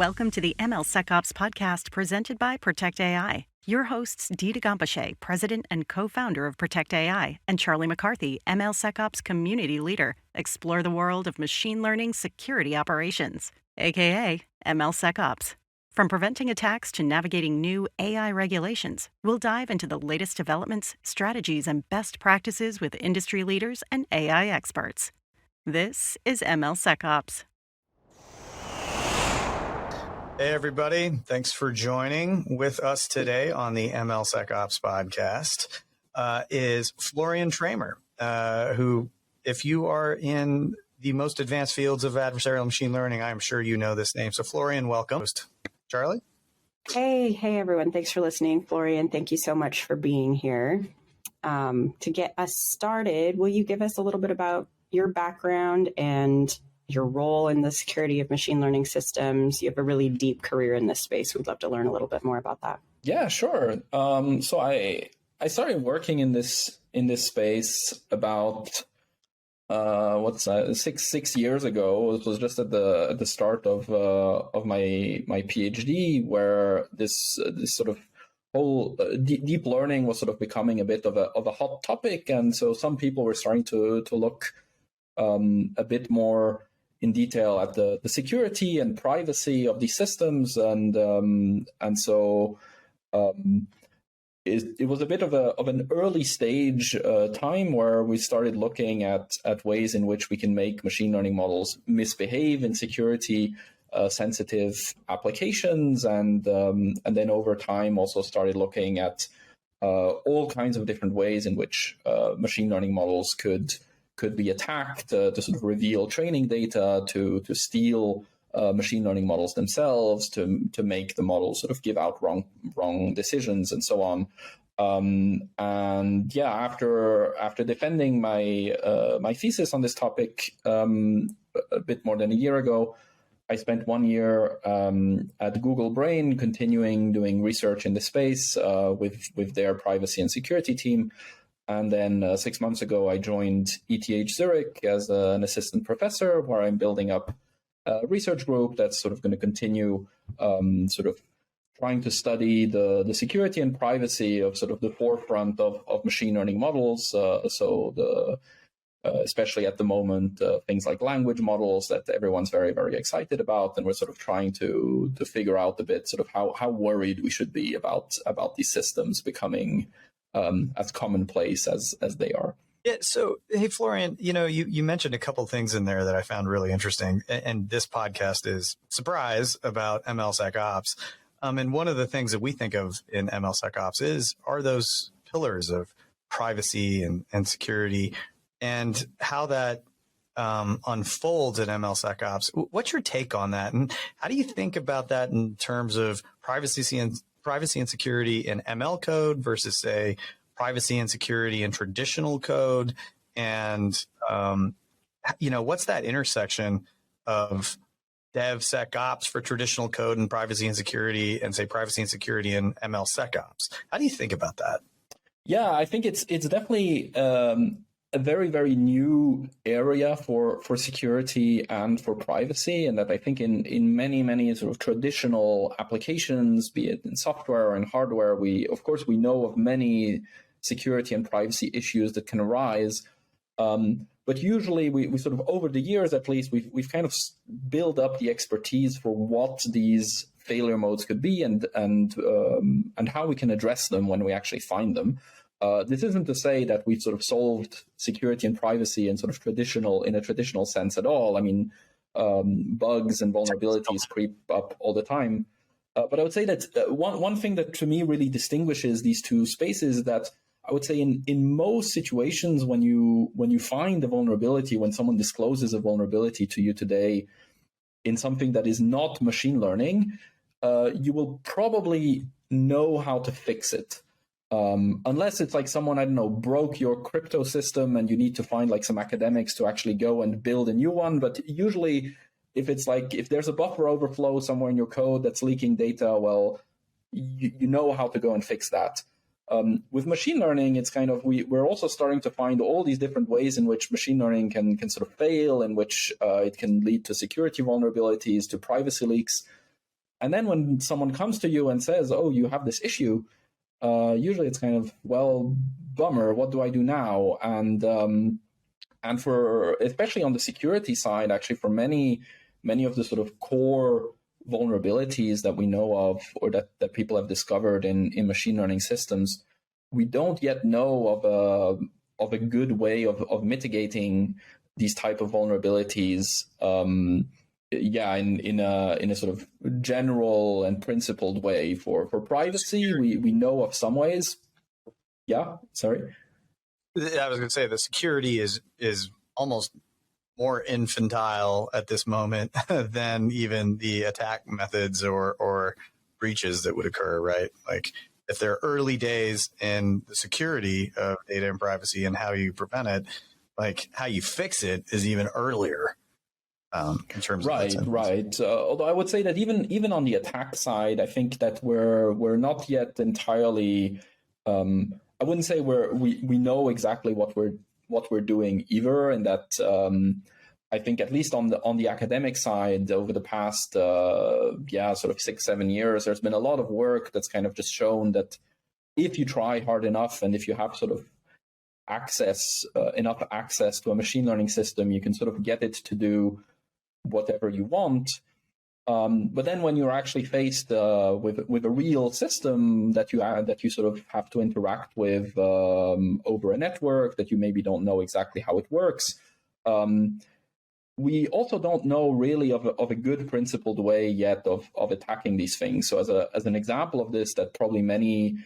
Welcome to the MLSecOps podcast presented by Protect AI. Your hosts, Dita Gompashe, president and co-founder of Protect AI, and Charlie McCarthy, MLSecOps community leader, explore the world of machine learning security operations, aka MLSecOps. From preventing attacks to navigating new AI regulations, we'll dive into the latest developments, strategies, and best practices with industry leaders and AI experts. This is MLSecOps. Hey, everybody. Thanks for joining with us today on the MLSecOps podcast. Is Florian Tramèr, who, if you are in the most advanced fields of adversarial machine learning, I'm sure you know this name. So, Florian, welcome. Charlie? Hey, everyone. Thanks for listening. Florian, thank you so much for being here. To get us started, will you give us a little bit about your background and your role in the security of machine learning systems? You have a really deep career in this space. We'd love to learn a little bit more about that. Yeah, sure. So I started working in this space about six years ago. It was just at the start of my PhD, where this sort of whole deep learning was sort of becoming a bit of a hot topic, and so some people were starting to look a bit more in detail at the security and privacy of these systems, and so it was a bit of an early stage time where we started looking at ways in which we can make machine learning models misbehave in security sensitive applications, and then over time also started looking at all kinds of different ways in which machine learning models could be attacked to sort of reveal training data, to steal machine learning models themselves, to make the models sort of give out wrong decisions, and so on. And yeah, after defending my thesis on this topic a bit more than a year ago, I spent 1 year at Google Brain, continuing doing research in the space with their privacy and security team. And then 6 months ago, I joined ETH Zurich as an assistant professor, where I'm building up a research group that's sort of going to continue sort of trying to study the security and privacy of sort of the forefront of machine learning models. Especially at the moment, things like language models that everyone's very, very excited about. And we're sort of trying to figure out a bit sort of how worried we should be about these systems becoming as commonplace as they are. Yeah. So, hey, Florian, you mentioned a couple of things in there that I found really interesting. And this podcast is surprise about MLSecOps. And one of the things that we think of in MLSecOps are those pillars of privacy and security, and how that unfolds at MLSecOps. What's your take on that? And how do you think about that in terms of privacy and security in ML code versus, say, privacy and security in traditional code? And, what's that intersection of DevSecOps for traditional code and privacy and security, and, say, privacy and security in MLSecOps? How do you think about that? Yeah, I think it's definitely a very, very new area for security and for privacy, and that I think in many sort of traditional applications, be it in software or in hardware, we know of many security and privacy issues that can arise. But usually we sort of, over the years at least, we've kind of built up the expertise for what these failure modes could be and how we can address them when we actually find them. This isn't to say that we've sort of solved security and privacy in a traditional sense at all. I mean, bugs and vulnerabilities creep up all the time. But I would say that one thing that to me really distinguishes these two spaces is that I would say in most situations when you find a vulnerability, when someone discloses a vulnerability to you today in something that is not machine learning, you will probably know how to fix it. Unless it's like someone, I don't know, broke your crypto system and you need to find like some academics to actually go and build a new one. But usually if there's a buffer overflow somewhere in your code that's leaking data, well, you know how to go and fix that. With machine learning, it's kind of, we're also starting to find all these different ways in which machine learning can sort of fail, in which it can lead to security vulnerabilities, to privacy leaks. And then when someone comes to you and says, oh, you have this issue, usually it's kind of, well, bummer, what do I do now? And for, especially on the security side, actually for many of the sort of core vulnerabilities that we know of, or that people have discovered in machine learning systems, we don't yet know of a good way of mitigating these type of vulnerabilities. In a sort of general and principled way. For privacy, we know of some ways. Yeah, sorry. I was going to say the security is almost more infantile at this moment than even the attack methods or breaches that would occur, right? Like if they're early days in the security of data and privacy and how you prevent it, like how you fix it is even earlier. In terms of right. Although I would say that even on the attack side, I think that we're not yet entirely. I wouldn't say we know exactly what we're doing either, and that I think at least on the academic side over the past sort of 6-7 years, there's been a lot of work that's kind of just shown that if you try hard enough and if you have sort of enough access to a machine learning system, you can sort of get it to do whatever you want. But then when you're actually faced with a real system that you sort of have to interact with over a network that you maybe don't know exactly how it works, we also don't know really of a good principled way yet of attacking these things. So as an example of this that probably many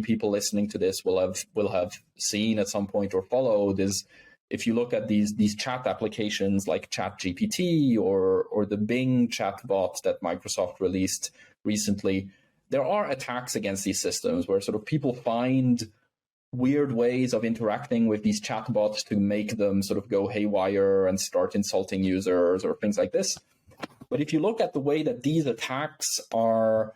people listening to this will have seen at some point or followed is, if you look at these chat applications like ChatGPT or the Bing chatbot that Microsoft released recently, there are attacks against these systems where sort of people find weird ways of interacting with these chatbots to make them sort of go haywire and start insulting users or things like this. But if you look at the way that these attacks are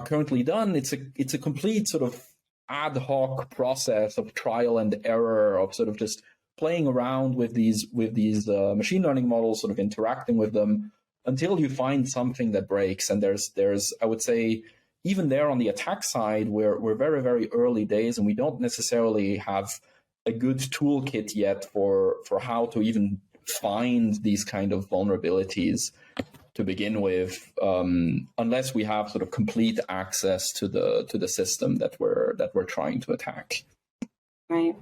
currently done, it's a complete sort of ad hoc process of trial and error, of sort of just playing around with these machine learning models, sort of interacting with them until you find something that breaks. And there's I would say, even there on the attack side, we're very, very early days, and we don't necessarily have a good toolkit yet for how to even find these kind of vulnerabilities to begin with, unless we have sort of complete access to the system that we're trying to attack. Right.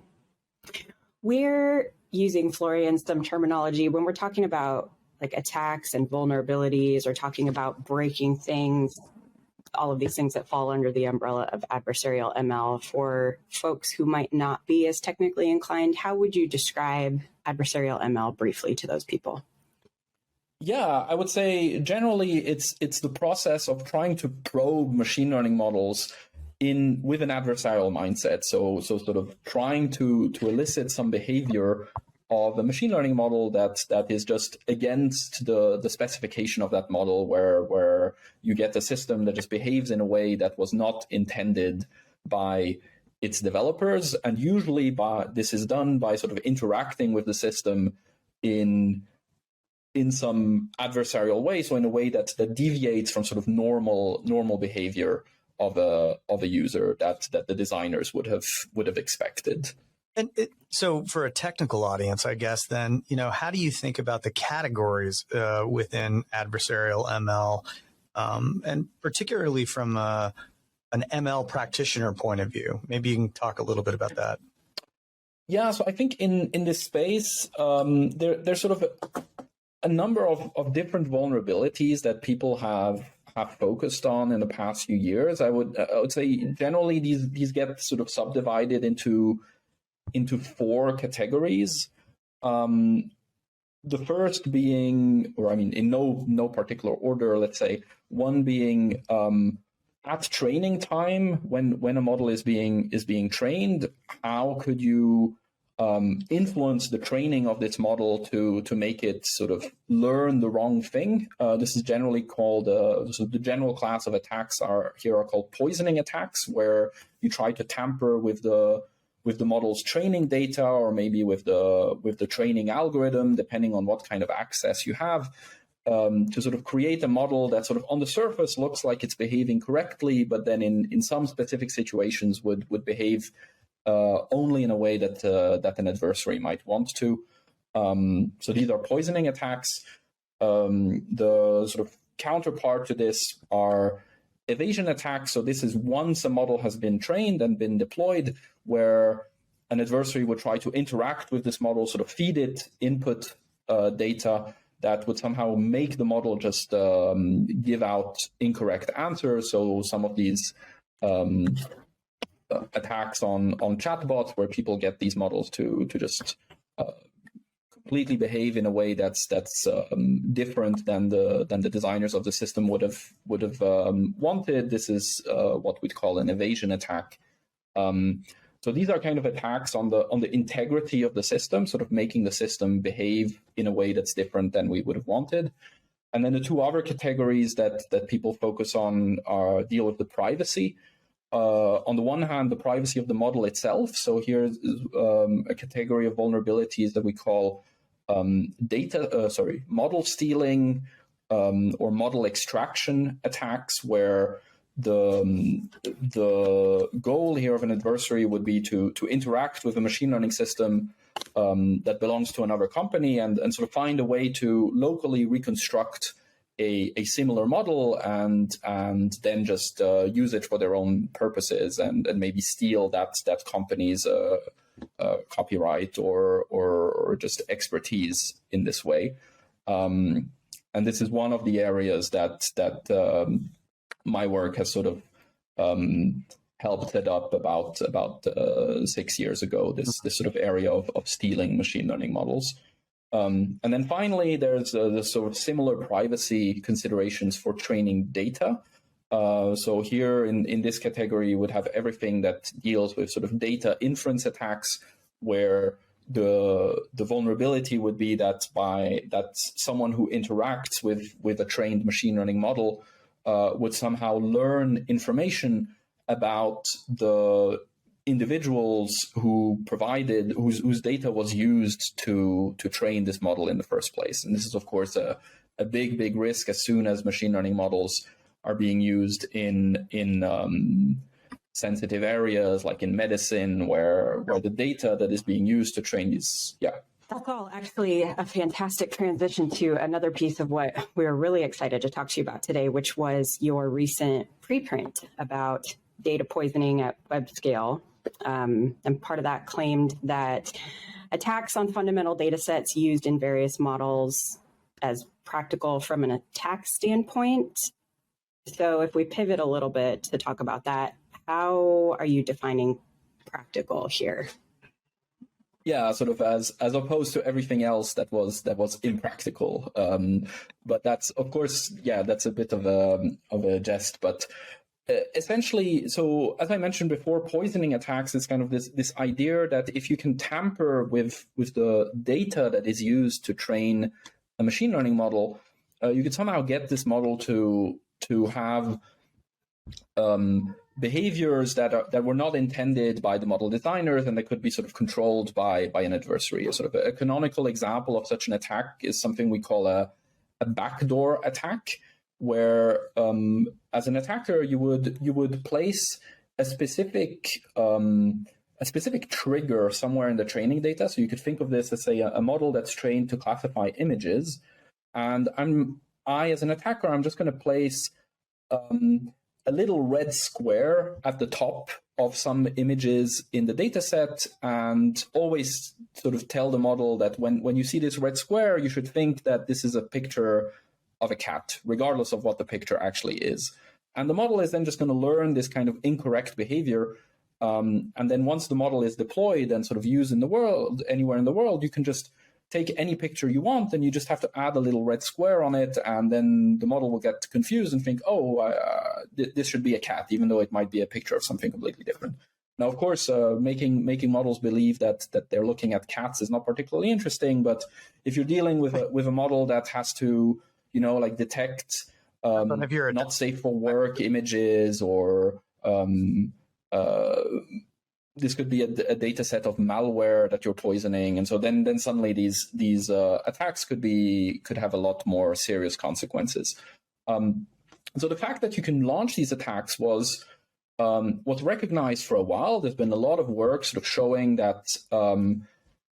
We're using, Florian, some terminology when we're talking about like attacks and vulnerabilities, or talking about breaking things, all of these things that fall under the umbrella of adversarial ML. For folks who might not be as technically inclined, how would you describe adversarial ML briefly to those people? Yeah, I would say generally it's the process of trying to probe machine learning models with an adversarial mindset. So sort of trying to elicit some behavior of a machine learning model that is just against the specification of that model, where you get a system that just behaves in a way that was not intended by its developers. And usually this is done by sort of interacting with the system in some adversarial way, so in a way that deviates from sort of normal behavior of a user that the designers would have expected. And so for a technical audience, I guess, then, how do you think about the categories within adversarial ML, and particularly from an ML practitioner point of view? Maybe you can talk a little bit about that. Yeah, so I think in this space, there's sort of a number of different vulnerabilities that people have focused on in the past few years. I would say generally these get sort of subdivided into 4 categories. The first being, or I mean, in no particular order, let's say, one being at training time, when a model is being trained, how could you influence the training of this model to make it sort of learn the wrong thing? This is generally called, so the general class of attacks are called poisoning attacks, where you try to tamper with the model's training data, or maybe with the training algorithm, depending on what kind of access you have. to sort of create a model that sort of on the surface looks like it's behaving correctly, but then in some specific situations would behave only in a way that an adversary might want to. So these are poisoning attacks. The sort of counterpart to this are evasion attacks. So this is once a model has been trained and been deployed, where an adversary would try to interact with this model, sort of feed it input data that would somehow make the model just give out incorrect answers. So some of these attacks on chatbots, where people get these models to just completely behave in a way that's different than the designers of the system would have wanted. This is what we'd call an evasion attack. So these are kind of attacks on the integrity of the system, sort of making the system behave in a way that's different than we would have wanted. And then the two other categories that people focus on deal with the privacy. On the one hand, the privacy of the model itself. So here's a category of vulnerabilities that we call model stealing or model extraction attacks, where the goal here of an adversary would be to interact with a machine learning system that belongs to another company and sort of find a way to locally reconstruct a similar model and then just use it for their own purposes and maybe steal that company's copyright or just expertise in this way. And this is one of the areas that my work has sort of helped set up about 6 years ago, this sort of area of stealing machine learning models. And then finally, there's the sort of similar privacy considerations for training data. So here in this category, you would have everything that deals with sort of data inference attacks, where the vulnerability would be that someone who interacts with a trained machine learning model would somehow learn information about the individuals whose data was used to train this model in the first place. And this is, of course, a big risk as soon as machine learning models are being used in sensitive areas like in medicine, where the data that is being used to train these, That's all actually a fantastic transition to another piece of what we're really excited to talk to you about today, which was your recent preprint about data poisoning at web scale. And part of that claimed that attacks on fundamental data sets used in various models as practical from an attack standpoint. So if we pivot a little bit to talk about that, how are you defining practical here? Yeah, sort of as opposed to everything else that was impractical. But that's, of course, that's a bit of a jest. But essentially, so as I mentioned before, poisoning attacks is kind of this idea that if you can tamper with the data that is used to train a machine learning model, you could somehow get this model to have behaviors that were not intended by the model designers, and that could be sort of controlled by an adversary. A sort of a canonical example of such an attack is something we call a backdoor attack, where as an attacker you would place a specific trigger somewhere in the training data. So you could think of this as, say, a model that's trained to classify images, and I as an attacker, I'm just going to place a little red square at the top of some images in the data set, and always sort of tell the model that when you see this red square, you should think that this is a picture of a cat, regardless of what the picture actually is. And the model is then just going to learn this kind of incorrect behavior. And then once the model is deployed and sort of used in the world, anywhere in the world, you can just take any picture you want, and you just have to add a little red square on it, and then the model will get confused and think, this should be a cat, even though it might be a picture of something completely different. Now, of course, making models believe that they're looking at cats is not particularly interesting, but if you're dealing with a model that has to, detect not safe for work images or this could be a data set of malware that you're poisoning, and so then suddenly these attacks could have a lot more serious consequences. So the fact that you can launch these attacks was recognized for a while. There's been a lot of work sort of showing that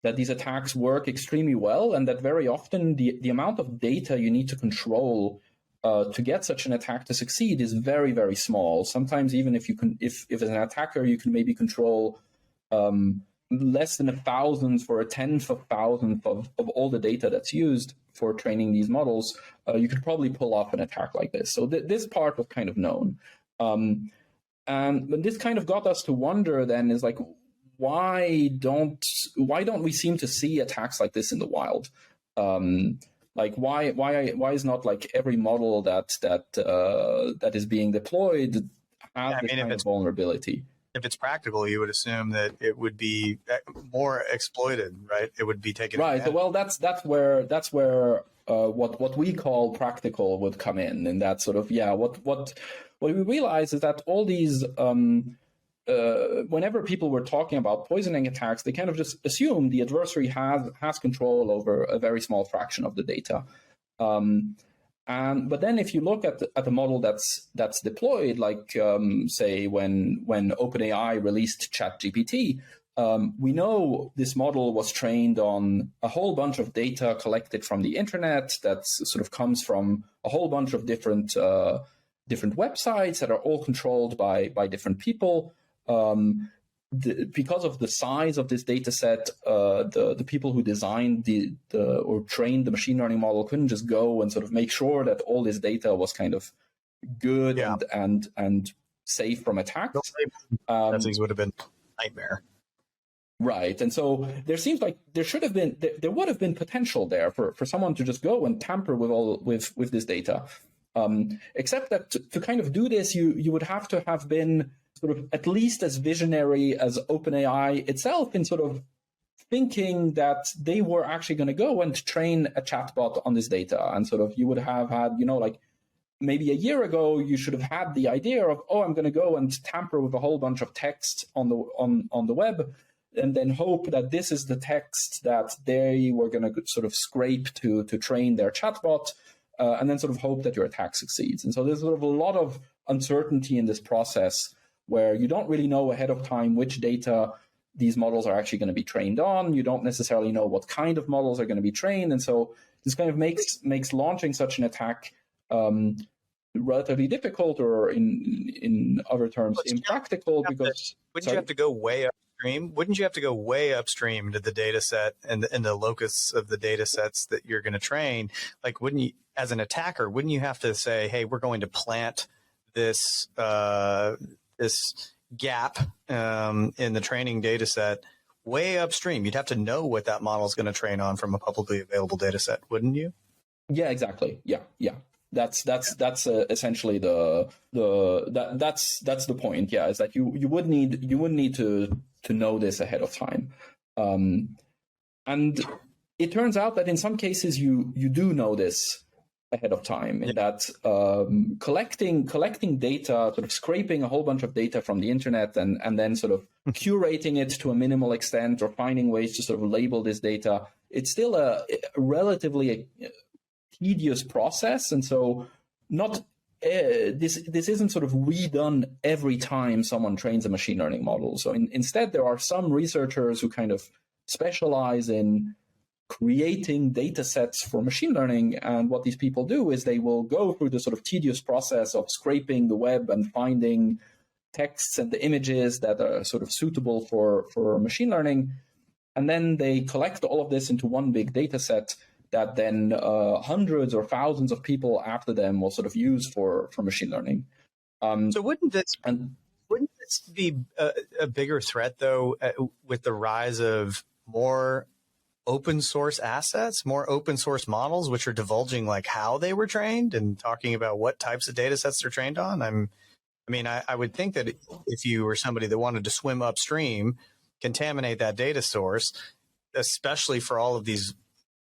that these attacks work extremely well, and that very often the amount of data you need to control to get such an attack to succeed is very, very small. Sometimes even if as an attacker, you can maybe control less than 1,000th or 1/10 of 1,000th of all the data that's used for training these models, you could probably pull off an attack like this. So this part was kind of known. And this kind of got us to wonder then is like, why don't we seem to see attacks like this in the wild? Like why is not like every model that is being deployed have this kind of vulnerability? If it's practical, you would assume that it would be more exploited, right? It would be taken right. advantage. Well, that's where what we call practical would come in, and that sort of what we realize is that all these whenever people were talking about poisoning attacks, they kind of just assume the adversary has control over a very small fraction of the data. But then if you look at the model that's deployed, like say when OpenAI released ChatGPT, we know this model was trained on a whole bunch of data collected from the internet that sort of comes from a whole bunch of different websites that are all controlled by different people. Because of the size of this data set, the people who designed or trained the machine learning model couldn't just go and sort of make sure that all this data was kind of good and safe from attacks. These would have been a nightmare. Right. And so there seems like there would have been potential there for someone to just go and tamper with this data. Except that to kind of do this, you would have to have been sort of at least as visionary as OpenAI itself in sort of thinking that they were actually going to go and train a chatbot on this data. And sort of you would have had, like maybe a year ago, you should have had the idea of, I'm going to go and tamper with a whole bunch of text on the web, and then hope that this is the text that they were going to sort of scrape to train their chatbot, and then sort of hope that your attack succeeds. And so there's sort of a lot of uncertainty in this process where you don't really know ahead of time which data these models are actually going to be trained on. You don't necessarily know what kind of models are going to be trained. And so this kind of makes launching such an attack relatively difficult, or in other terms, impractical. Wouldn't you have to go way upstream? Wouldn't you have to go way upstream to the data set and the locus of the data sets that you're going to train? Like, wouldn't you, as an attacker, wouldn't you have to say, hey, we're going to plant this this gap in the training data set way upstream? You'd have to know what that model is going to train on from a publicly available data set, wouldn't you? Yeah, exactly. Yeah. That's essentially that's the point. Yeah, is that you would need to know this ahead of time, and it turns out that in some cases you do know this ahead of time, in that collecting data, sort of scraping a whole bunch of data from the internet and then sort of curating it to a minimal extent, or finding ways to sort of label this data, it's still a relatively tedious process. And so this isn't sort of redone every time someone trains a machine learning model. So instead, there are some researchers who kind of specialize in creating data sets for machine learning. And what these people do is they will go through the sort of tedious process of scraping the web and finding texts and the images that are sort of suitable for machine learning. And then they collect all of this into one big data set that then hundreds or thousands of people after them will sort of use for machine learning. So wouldn't this be a bigger threat, though, with the rise of more open source assets, more open source models, which are divulging like how they were trained and talking about what types of data sets they're trained on? I would think that if you were somebody that wanted to swim upstream, contaminate that data source, especially for all of these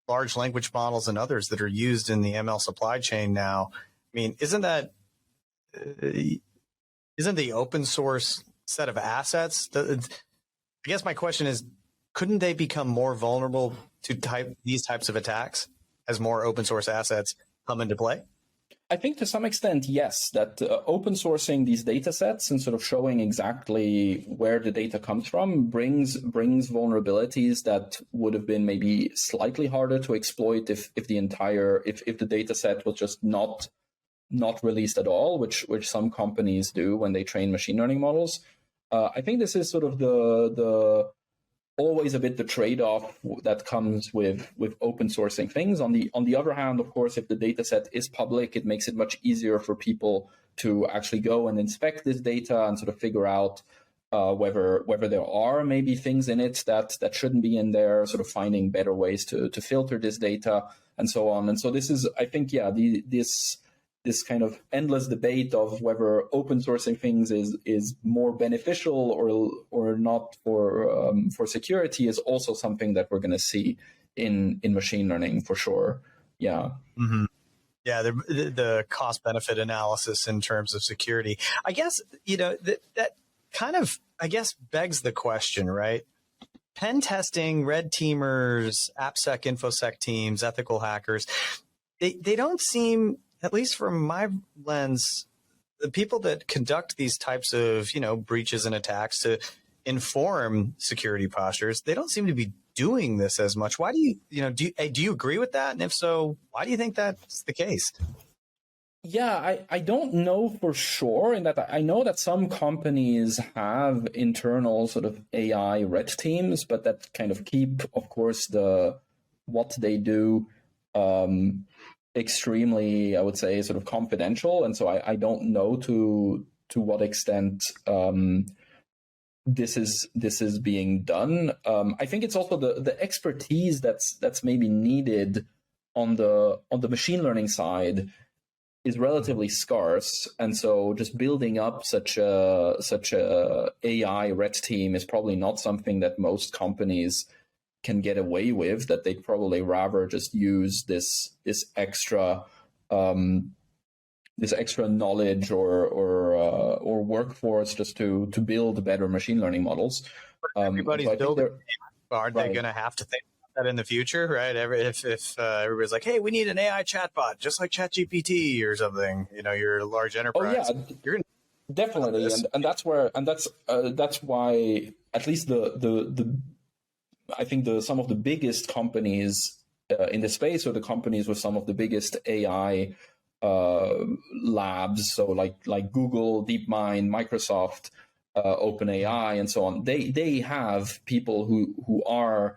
large language models and others that are used in the ML supply chain now, isn't the open source set of assets, I guess my question is, couldn't they become more vulnerable to these types of attacks as more open source assets come into play? I think to some extent, yes, that open sourcing these data sets and sort of showing exactly where the data comes from brings vulnerabilities that would have been maybe slightly harder to exploit if the data set was just not released at all, which some companies do when they train machine learning models. I think this is sort of the always a bit the trade-off that comes with open sourcing things. On the other hand, of course, if the data set is public, it makes it much easier for people to actually go and inspect this data and sort of figure out whether there are maybe things in it that shouldn't be in there, sort of finding better ways to filter this data and so on. And so this is, I think, this kind of endless debate of whether open sourcing things is more beneficial or not for security is also something that we're going to see in machine learning for sure. Yeah. Mm-hmm. Yeah, the cost benefit analysis in terms of security. I guess, that kind of, I guess, begs the question, right? Pen testing, red teamers, AppSec, InfoSec teams, ethical hackers, they don't seem, at least from my lens, the people that conduct these types of, breaches and attacks to inform security postures, they don't seem to be doing this as much. Why do you agree with that? And if so, why do you think that's the case? Yeah, I don't know for sure, in that I know that some companies have internal sort of AI red teams, but that kind of keep, of course, what they do extremely, I would say, sort of confidential. And so I don't know to what extent this is being done. I think it's also the expertise that's maybe needed on the machine learning side is relatively scarce, and so just building up such a AI red team is probably not something that most companies can get away with. That they'd probably rather just use this extra knowledge or workforce just to build better machine learning models. Everybody's building. Are they right. going to have to think that in the future, right? If everybody's like, hey, we need an AI chatbot, just like ChatGPT or something, you're a large enterprise. Oh yeah, you're definitely, and that's why at least I think some of the biggest companies in the space are the companies with some of the biggest AI labs. So like Google, DeepMind, Microsoft, OpenAI, and so on. They have people who are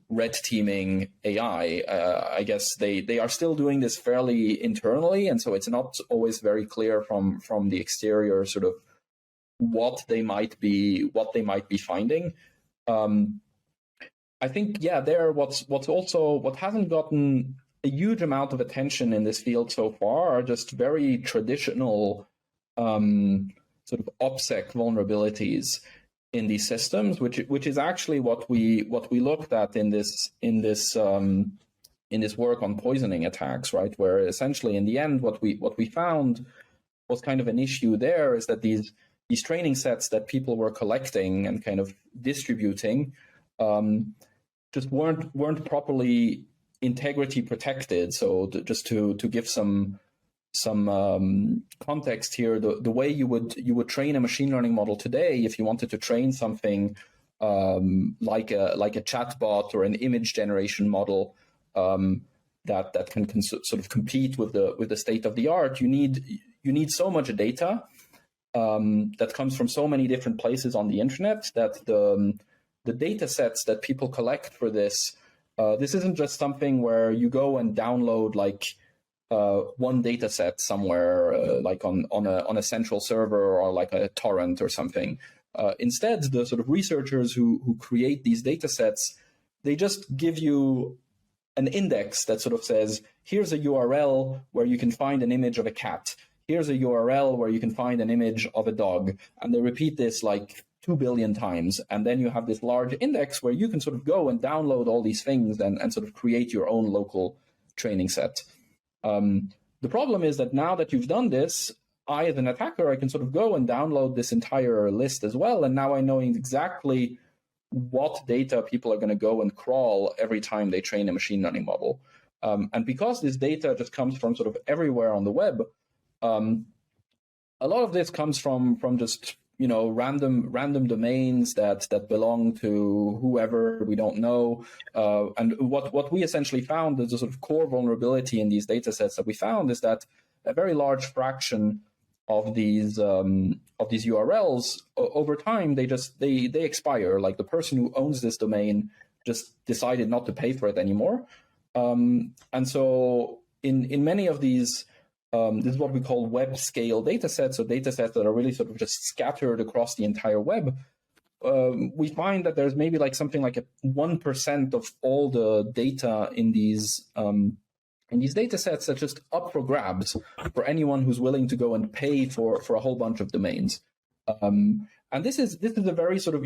red teaming AI. I guess they are still doing this fairly internally, and so it's not always very clear from the exterior sort of what they might be finding. I think what hasn't gotten a huge amount of attention in this field so far are just very traditional sort of OPSEC vulnerabilities in these systems, which is actually what we looked at in this work on poisoning attacks, right? Where essentially in the end what we found was kind of an issue there is that these training sets that people were collecting and kind of distributing just weren't properly integrity protected. So just to give some context here, the way you would train a machine learning model today, if you wanted to train something like a chatbot or an image generation model that can sort of compete with the state of the art, you need so much data that comes from so many different places on the internet that the data sets that people collect for this isn't just something where you go and download like one data set somewhere, like on a central server or like a torrent or something. Instead, the sort of researchers who create these data sets, they just give you an index that sort of says, here's a URL where you can find an image of a cat. Here's a URL where you can find an image of a dog. And they repeat this like 2 billion times. And then you have this large index where you can sort of go and download all these things and sort of create your own local training set. The problem is that now that you've done this, I, as an attacker, I can sort of go and download this entire list as well. And now I know exactly what data people are going to go and crawl every time they train a machine learning model. And because this data just comes from sort of everywhere on the web, a lot of this comes from just random domains that belong to whoever we don't know. And what we essentially found is the sort of core vulnerability in these data sets that we found is that a very large fraction of these URLs over time they expire. Like the person who owns this domain just decided not to pay for it anymore. And so in many of these, this is what we call web scale data sets, or data sets that are really sort of just scattered across the entire web. We find that there's maybe like something like 1% of all the data in these data sets that's just up for grabs for anyone who's willing to go and pay for a whole bunch of domains. And this is a very sort of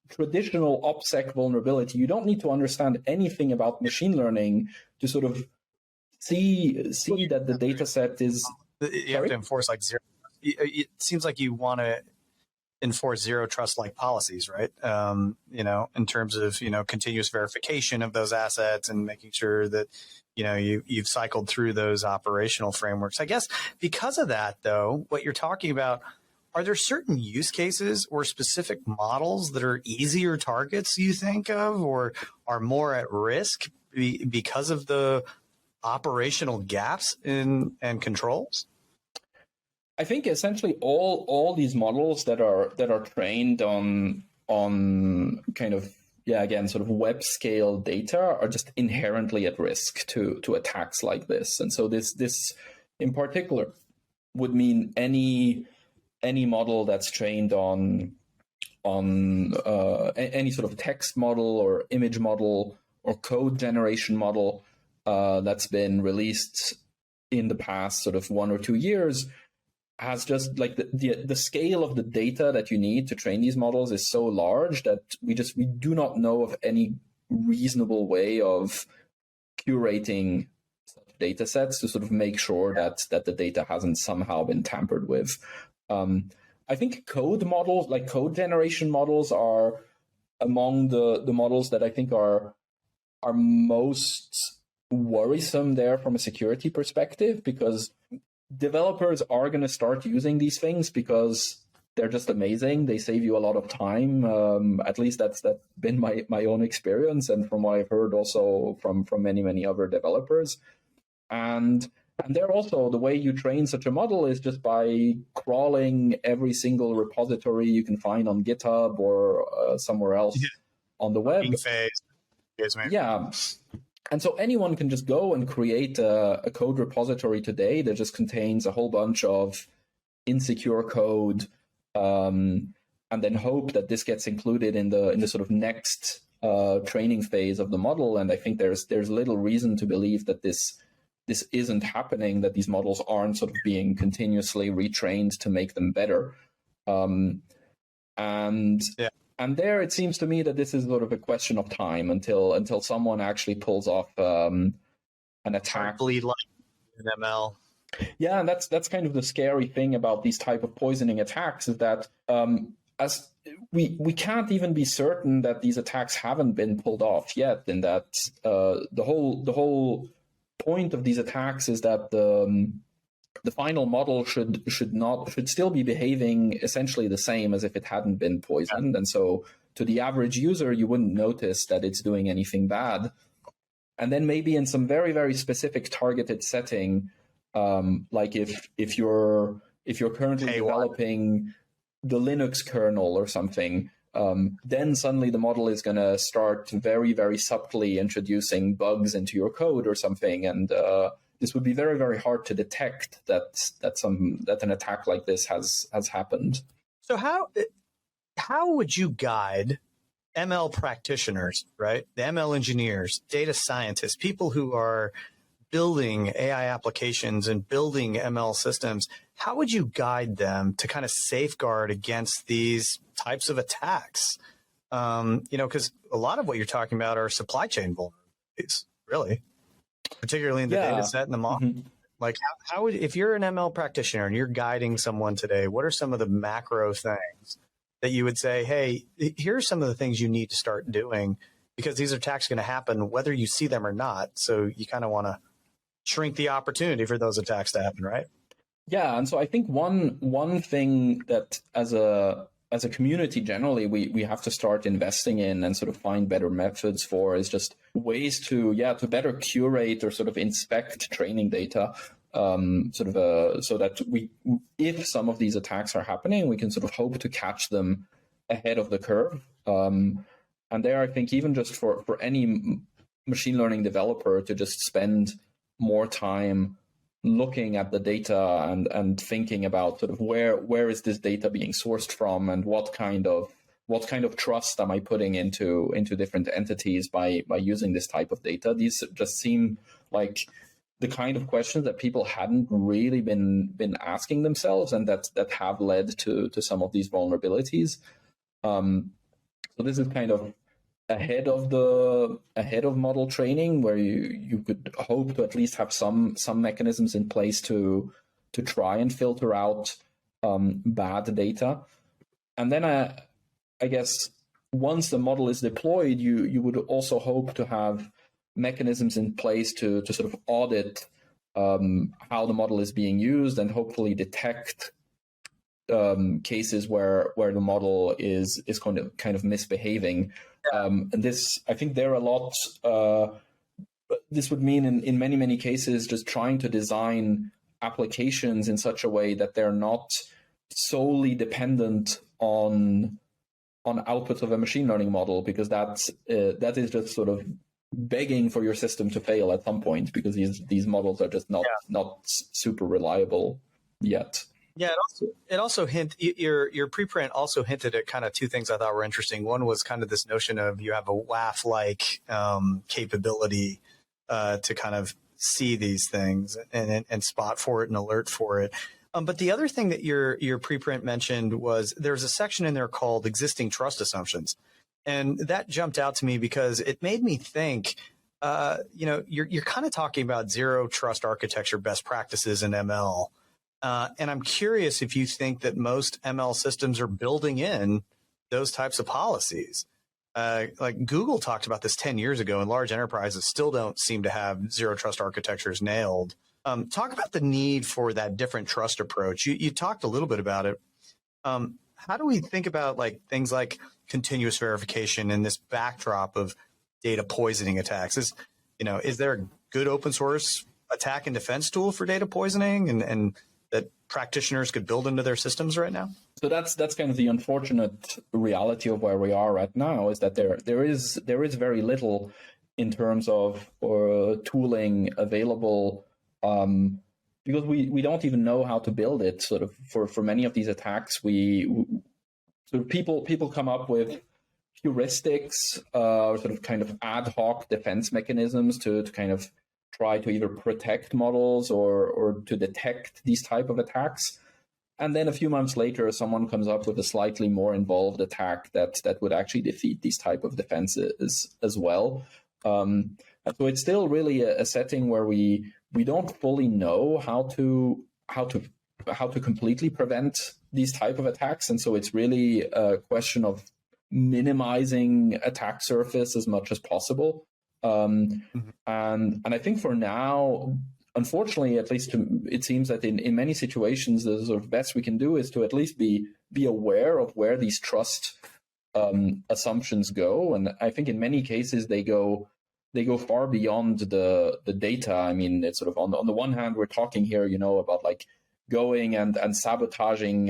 traditional OPSEC vulnerability. You don't need to understand anything about machine learning to sort of see that the data set is... You have to enforce like zero. It seems like you want to enforce zero trust like policies, right? In terms of, continuous verification of those assets and making sure that, you've cycled through those operational frameworks. I guess because of that, though, what you're talking about, are there certain use cases or specific models that are easier targets you think of or are more at risk because of the operational gaps and controls? I think essentially all these models that are trained on kind of sort of web scale data are just inherently at risk to attacks like this. And so this in particular would mean any model that's trained on any sort of text model or image model or code generation model that's been released in the past sort of 1 or 2 years has just like the scale of the data that you need to train these models is so large that we do not know of any reasonable way of curating such data sets to sort of make sure that the data hasn't somehow been tampered with. I think code models, like code generation models, are among the models that I think are most worrisome there from a security perspective, because developers are going to start using these things because they're just amazing. They save you a lot of time. At least that's been my own experience, and from what I've heard also from many other developers. And they're also, the way you train such a model is just by crawling every single repository you can find on GitHub or somewhere else on the web. Yeah. And so anyone can just go and create a code repository today that just contains a whole bunch of insecure code, and then hope that this gets included in the sort of next training phase of the model. And I think there's little reason to believe that this isn't happening, that these models aren't sort of being continuously retrained to make them better. And there, it seems to me that this is sort of a question of time until someone actually pulls off an attack. Bleed like an ML. Yeah, and that's kind of the scary thing about these type of poisoning attacks is that as we can't even be certain that these attacks haven't been pulled off yet, and that the whole point of these attacks is that the final model should still be behaving essentially the same as if it hadn't been poisoned. And so to the average user, you wouldn't notice that it's doing anything bad. And then maybe in some very, very specific targeted setting, like if you're currently developing the Linux kernel or something, then suddenly the model is going to start very, very subtly introducing bugs into your code or something. And this would be very, very hard to detect that an attack like this has happened. So how would you guide ML practitioners, right? The ML engineers, data scientists, people who are building AI applications and building ML systems? How would you guide them to kind of safeguard against these types of attacks? Because a lot of what you're talking about are supply chain vulnerabilities, really. Particularly in the data set and the model. Mm-hmm. Like how would, if you're an ML practitioner and you're guiding someone today, what are some of the macro things that you would say, hey, here's some of the things you need to start doing because these attacks are going to happen whether you see them or not. So you kind of want to shrink the opportunity for those attacks to happen, right? Yeah, and so I think one thing that as a community generally we have to start investing in and sort of find better methods for is just ways to better curate or sort of inspect training data, so that if some of these attacks are happening, we can sort of hope to catch them ahead of the curve. And there, I think even just for any machine learning developer to just spend more time looking at the data and thinking about sort of where is this data being sourced from and what kind of trust am I putting into different entities by using this type of data. These just seem like the kind of questions that people hadn't really been asking themselves, and that have led to some of these vulnerabilities. So this is kind of ahead of model training, where you could hope to at least have some mechanisms in place to try and filter out bad data. And then I guess once the model is deployed, you would also hope to have mechanisms in place to sort of audit how the model is being used and hopefully detect cases where the model is kind of misbehaving. And this, I think there are a lot, this would mean in many cases just trying to design applications in such a way that they're not solely dependent on outputs of a machine learning model, because that is just sort of begging for your system to fail at some point, because these models are just not super reliable yet. Yeah, it also your preprint also hinted at kind of two things I thought were interesting. One was kind of this notion of you have a WAF-like capability to kind of see these things and spot for it and alert for it. But the other thing that your preprint mentioned was there's a section in there called existing trust assumptions. And that jumped out to me because it made me think, you're kind of talking about zero trust architecture best practices in ML. And I'm curious if you think that most ML systems are building in those types of policies. Like Google talked about this 10 years ago, and large enterprises still don't seem to have zero trust architectures nailed. Talk about the need for that different trust approach. You talked a little bit about it. How do we think about things like continuous verification in this backdrop of data poisoning attacks? Is there a good open source attack and defense tool for data poisoning and that practitioners could build into their systems right now? So that's kind of the unfortunate reality of where we are right now, is that there is very little in terms of tooling available, because we don't even know how to build it. Sort of for many of these attacks, people come up with heuristics, sort of kind of ad hoc defense mechanisms to kind of try to either protect models or to detect these type of attacks. And then a few months later, someone comes up with a slightly more involved attack that would actually defeat these type of defenses as well. And so it's still really a setting where we don't fully know how to completely prevent these type of attacks. And so it's really a question of minimizing attack surface as much as possible. And I think for now, unfortunately, at least it seems that in many situations, the sort of best we can do is to at least be aware of where these trust assumptions go. And I think in many cases they go far beyond the data. I mean, it's sort of on the one hand, we're talking here, about going and sabotaging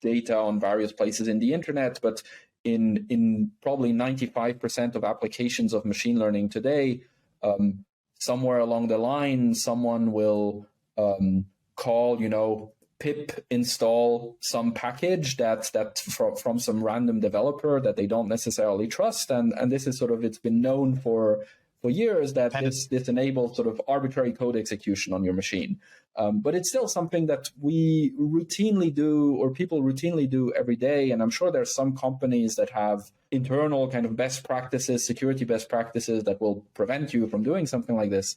data on various places in the internet, but in probably 95% of applications of machine learning today, somewhere along the line, someone will call, pip install some package that's from some random developer that they don't necessarily trust, and this is sort of, it's been known for years that this enables sort of arbitrary code execution on your machine. But it's still something that we routinely do, or people routinely do every day. And I'm sure there's some companies that have internal kind of best practices, security best practices that will prevent you from doing something like this.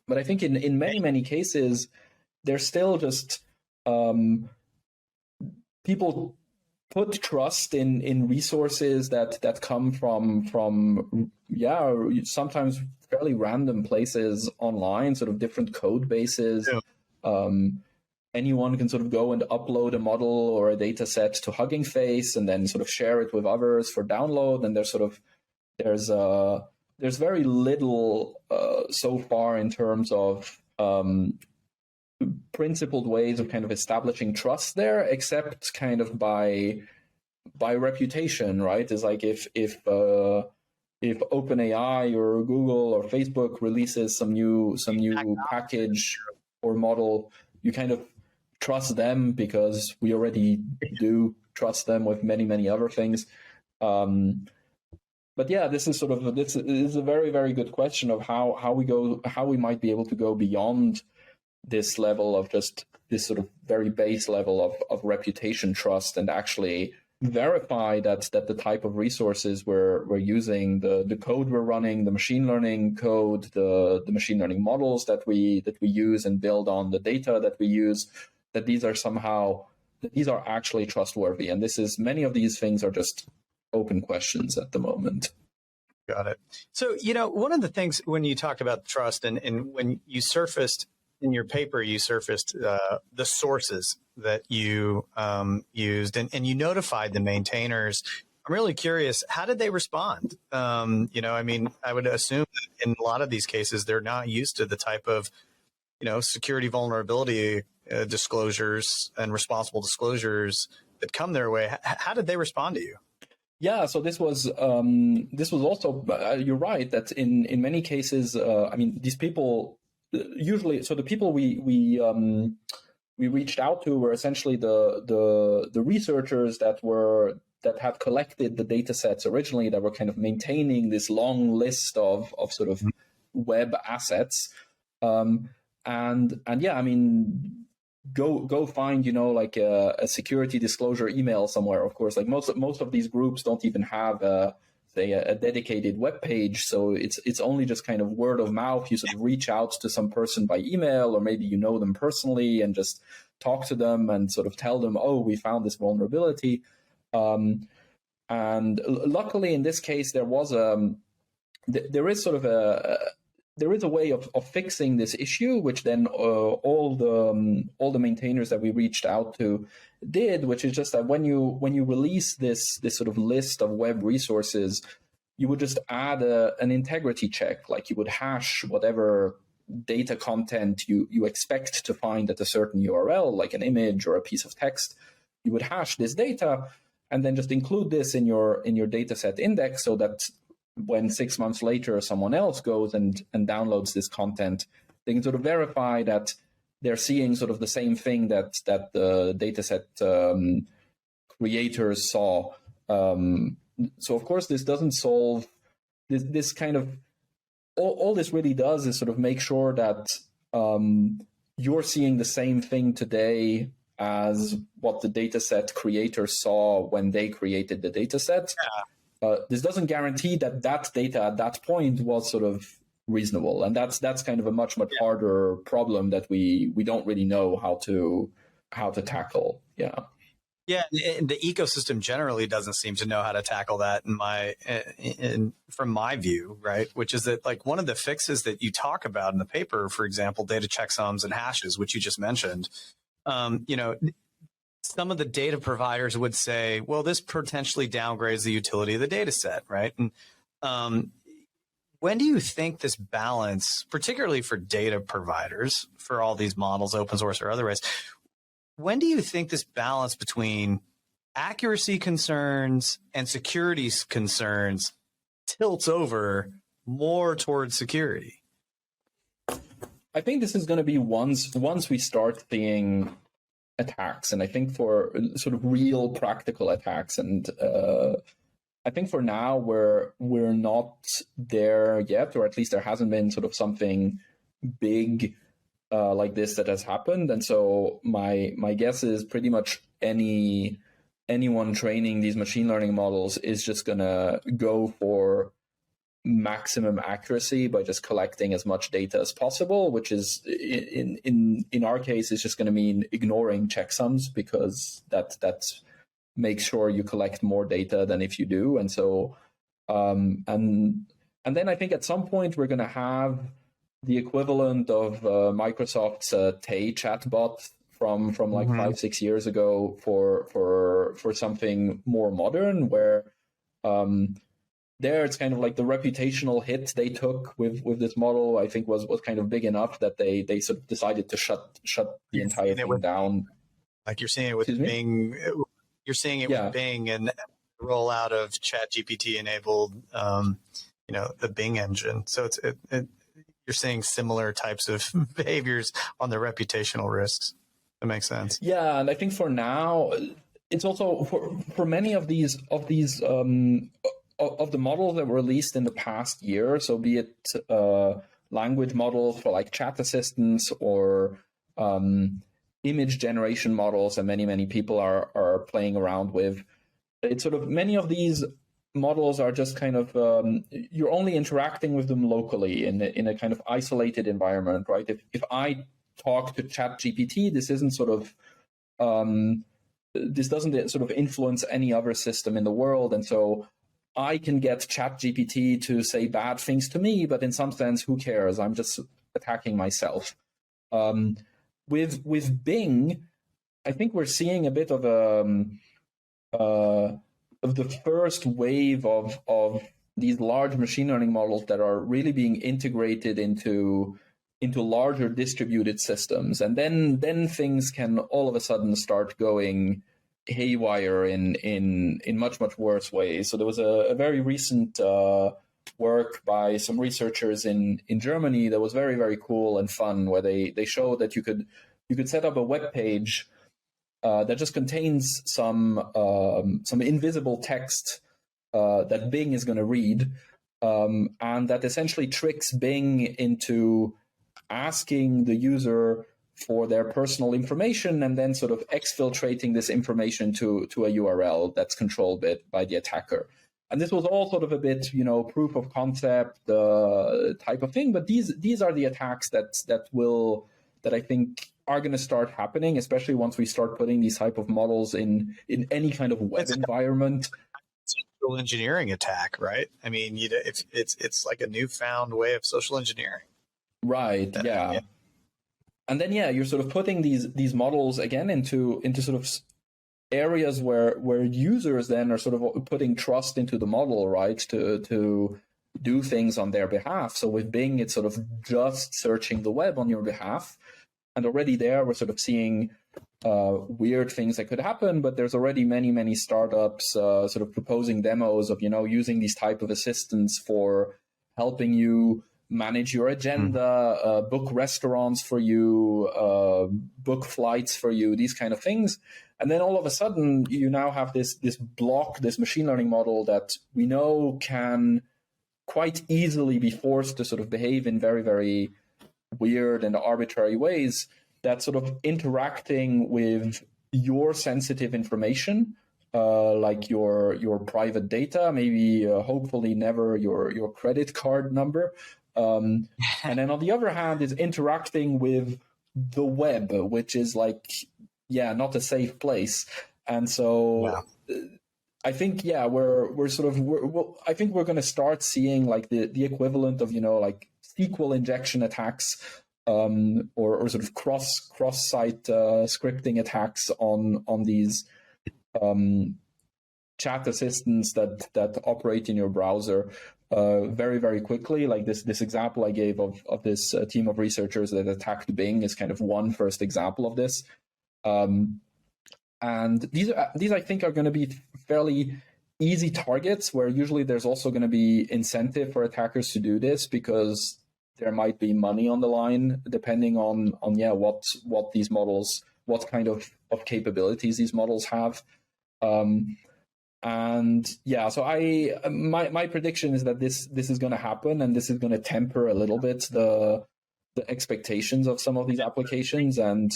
But I think in many cases, there's still just people put trust in resources that come from sometimes fairly random places online, sort of different code bases. Yeah. Anyone can sort of go and upload a model or a data set to Hugging Face and then sort of share it with others for download. And there's very little so far in terms of principled ways of kind of establishing trust there, except kind of by reputation, right? It's like if OpenAI or Google or Facebook releases some new package or model, you kind of trust them because we already do trust them with many other things. But yeah, this is a very, very good question of how we might be able to go beyond this level of just this sort of very base level of reputation trust and actually verify that the type of resources we're using, the code we're running, the machine learning code, the machine learning models that we use and build on, the data that we use, that these are actually trustworthy. And many of these things are just open questions at the moment. Got it. So, one of the things when you talked about trust and when you surfaced in your paper, you surfaced the sources that you used and you notified the maintainers. I'm really curious, how did they respond? I would assume that in a lot of these cases, they're not used to the type of, security vulnerability disclosures and responsible disclosures that come their way. How did they respond to you? Yeah, so this was also you're right that in many cases, these people usually, so the people we reached out to were essentially the researchers that had collected the data sets originally, that were kind of maintaining this long list of sort of web assets, and yeah, go find like a security disclosure email somewhere. Of course, like most of these groups don't even have a dedicated web page, so it's only just kind of word of mouth. You sort of reach out to some person by email, or maybe you know them personally and just talk to them and sort of tell them, oh, we found this vulnerability. And luckily in this case, there is a way of fixing this issue, which then all the maintainers that we reached out to did, which is just that when you release this sort of list of web resources, you would just add an integrity check, like you would hash whatever data content you expect to find at a certain URL, like an image or a piece of text. You would hash this data and then just include this in your dataset index, so that when 6 months later someone else goes and downloads this content, they can sort of verify that they're seeing sort of the same thing that the dataset creators saw. So of course this doesn't solve this kind of, all this really does is sort of make sure that you're seeing the same thing today as what the dataset creators saw when they created the dataset. Yeah. This doesn't guarantee that data at that point was sort of reasonable, and that's kind of a much harder problem that we don't really know how to tackle. Yeah, and the ecosystem generally doesn't seem to know how to tackle that from my view, right? Which is that, like, one of the fixes that you talk about in the paper, for example, data checksums and hashes, which you just mentioned, some of the data providers would say, well, this potentially downgrades the utility of the data set, right? And when do you think this balance, particularly for data providers, for all these models, open source or otherwise, when do you think this balance between accuracy concerns and security concerns tilts over more towards security? I think this is going to be once we start seeing attacks, and I think for sort of real practical attacks, and I think for now we're not there yet, or at least there hasn't been sort of something big like this that has happened. And so my guess is pretty much anyone training these machine learning models is just gonna go for maximum accuracy by just collecting as much data as possible, which is in our case is just going to mean ignoring checksums, because that makes sure you collect more data than if you do. And so and then I think at some point we're going to have the equivalent of Microsoft's Tay chatbot from like 5-6 years ago for something more modern, where there it's kind of like the reputational hit they took with this model, I think was kind of big enough that they sort of decided to shut the entire thing down. Like you're seeing it with Bing, you're seeing it with Bing and the rollout of ChatGPT enabled, the Bing engine. So you're seeing similar types of behaviors on the reputational risks. That makes sense. Yeah, and I think for now, it's also for many of these of the models that were released in the past year. So be it language models for like chat assistants or image generation models that many people are playing around with. It's sort of many of these models are just kind of you're only interacting with them locally in a kind of isolated environment, right? If I talk to ChatGPT, this isn't sort of this doesn't sort of influence any other system in the world, and so I can get ChatGPT to say bad things to me, but in some sense, who cares? I'm just attacking myself. With Bing, I think we're seeing a bit of the first wave of these large machine learning models that are really being integrated into larger distributed systems, and then things can all of a sudden start going haywire in much worse ways. So there was a very recent work by some researchers in Germany that was very cool and fun, where they showed that you could set up a web page that just contains some invisible text that Bing is going to read, and that essentially tricks Bing into asking the user for their personal information and then sort of exfiltrating this information to a URL that's controlled by the attacker. And this was all sort of a bit, proof of concept type of thing. But these are the attacks that I think are going to start happening, especially once we start putting these type of models in any kind of web environment. Social engineering attack, right? I mean, it's like a newfound way of social engineering. Right. Yeah. And then, you're sort of putting these models again into sort of areas where users then are sort of putting trust into the model, right, to do things on their behalf. So with Bing, it's sort of just searching the web on your behalf. And already there, we're sort of seeing weird things that could happen, but there's already many startups sort of proposing demos of, using these type of assistants for helping you manage your agenda, book restaurants for you, book flights for you, these kind of things. And then all of a sudden, you now have this machine learning model that we know can quite easily be forced to sort of behave in very weird and arbitrary ways, that's sort of interacting with your sensitive information, like your private data, maybe hopefully never your credit card number. And then on the other hand is interacting with the web, which is like, not a safe place. And so I think, we're sort of, I think we're going to start seeing like the equivalent of, like SQL injection attacks, or sort of cross-site scripting attacks on these chat assistants that operate in your browser very quickly. Like this example I gave of this team of researchers that attacked Bing is kind of one first example of this. And these I think are going to be fairly easy targets, where usually there's also going to be incentive for attackers to do this, because there might be money on the line depending on what these models, what kind of capabilities these models have. So my prediction is that this is going to happen, and this is going to temper a little bit the expectations of some of these applications. And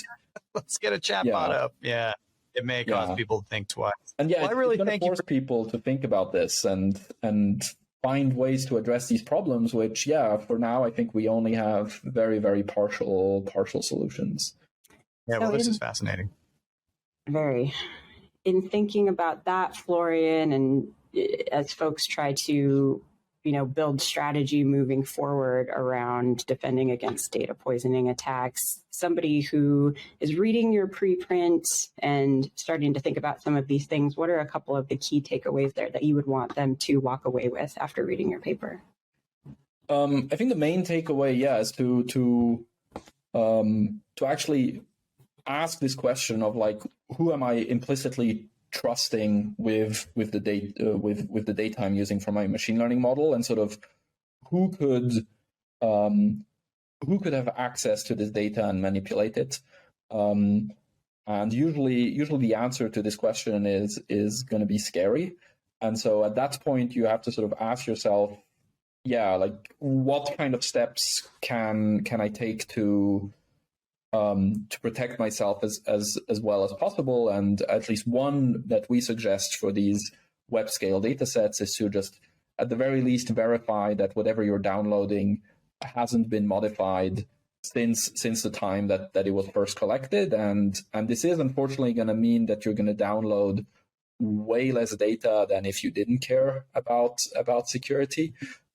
let's get a chatbot up. Yeah, it may cause people to think twice. And I really think it's going to force people to think about this and find ways to address these problems, which, for now, I think we only have very, very partial solutions. Yeah, well, this is fascinating. Very. In thinking about that, Florian, and as folks try to, build strategy moving forward around defending against data poisoning attacks, somebody who is reading your preprint and starting to think about some of these things, what are a couple of the key takeaways there that you would want them to walk away with after reading your paper? I think the main takeaway, is to actually ask this question of like, who am I implicitly trusting with the data with the data I'm using for my machine learning model, and sort of who could have access to this data and manipulate it. And usually the answer to this question is going to be scary. And so at that point, you have to sort of ask yourself, like, what kind of steps can I take to protect myself as well as possible? And at least one that we suggest for these web scale data sets is to just, at the very least, verify that whatever you're downloading hasn't been modified since the time that it was first collected. And this is unfortunately going to mean that you're going to download way less data than if you didn't care about security.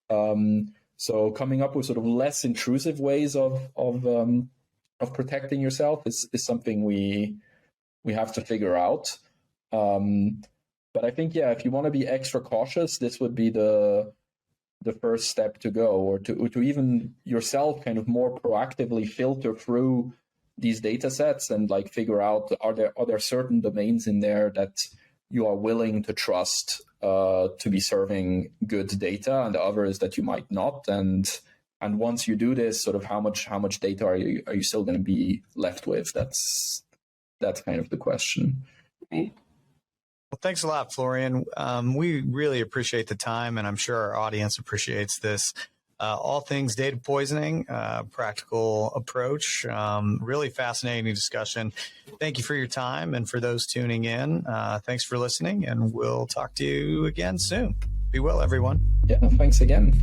So coming up with sort of less intrusive ways of protecting yourself is something we have to figure out. But I think, if you want to be extra cautious, this would be the first step to go, or to even yourself kind of more proactively filter through these data sets and like figure out, are there certain domains in there that you are willing to trust to be serving good data, and the others that you might not. And once you do this, sort of how much data are you still going to be left with? That's kind of the question. Right. Well, thanks a lot, Florian. We really appreciate the time, and I'm sure our audience appreciates this. All things data poisoning, practical approach, really fascinating discussion. Thank you for your time, and for those tuning in, thanks for listening, and we'll talk to you again soon. Be well, everyone. Yeah, thanks again.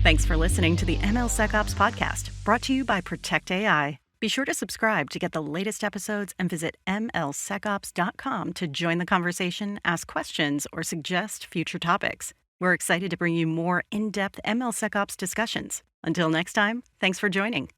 Thanks for listening to the MLSecOps podcast, brought to you by Protect AI. Be sure to subscribe to get the latest episodes and visit MLSecOps.com to join the conversation, ask questions, or suggest future topics. We're excited to bring you more in-depth MLSecOps discussions. Until next time, thanks for joining.